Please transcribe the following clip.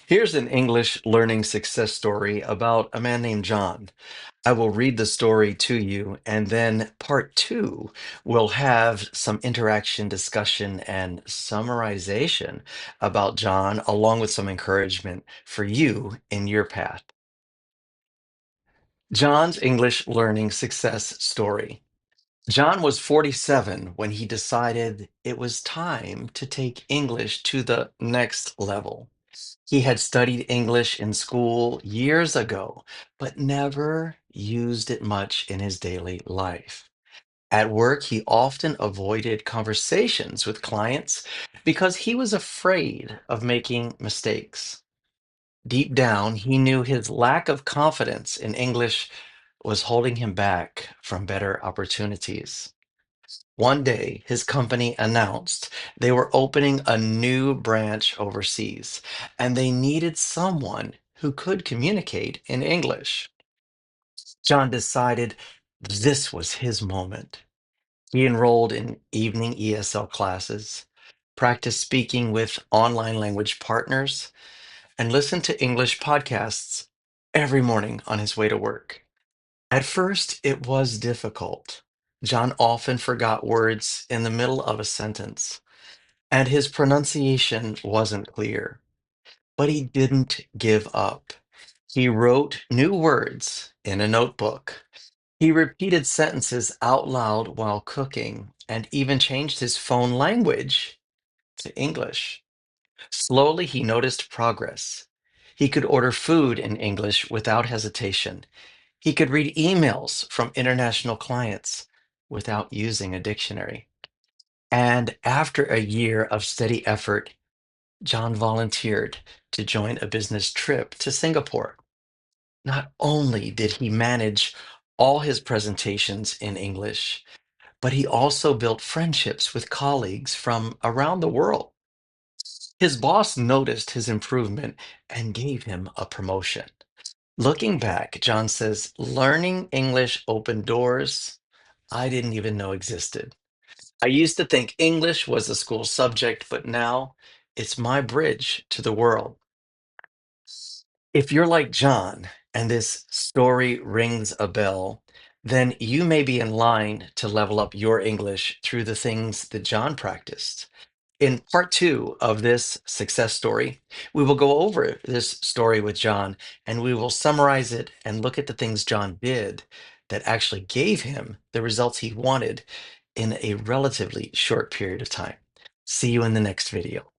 Here's an English learning success story about a man named John. I will read the story to you, and then part two will have some interaction, discussion, and summarization about John, along with some encouragement for you in your path. John's English learning success story. John was 47 when he decided it was time to take English to the next level. He had studied English in school years ago, but never used it much in his daily life. At work, he often avoided conversations with clients because he was afraid of making mistakes. Deep down, he knew his lack of confidence in English was holding him back from better opportunities. One day, his company announced they were opening a new branch overseas, and they needed someone who could communicate in English. John decided this was his moment. He enrolled in evening ESL classes, practiced speaking with online language partners, and listened to English podcasts every morning on his way to work. At first, it was difficult. John often forgot words in the middle of a sentence, and his pronunciation wasn't clear. But he didn't give up. He wrote new words in a notebook. He repeated sentences out loud while cooking, and even changed his phone language to English. Slowly, he noticed progress. He could order food in English without hesitation. He could read emails from international clients without using a dictionary. And after a year of steady effort, John volunteered to join a business trip to Singapore. Not only did he manage all his presentations in English, but he also built friendships with colleagues from around the world. His boss noticed his improvement and gave him a promotion. Looking back, John says, learning English opened doors I didn't even know existed. I used to think English was a school subject, but now it's my bridge to the world. If you're like John and this story rings a bell, then you may be in line to level up your English through the things that John practiced. In part two of this success story, we will go over this story with John and we will summarize it and look at the things John did that actually gave him the results he wanted in a relatively short period of time. See you in the next video.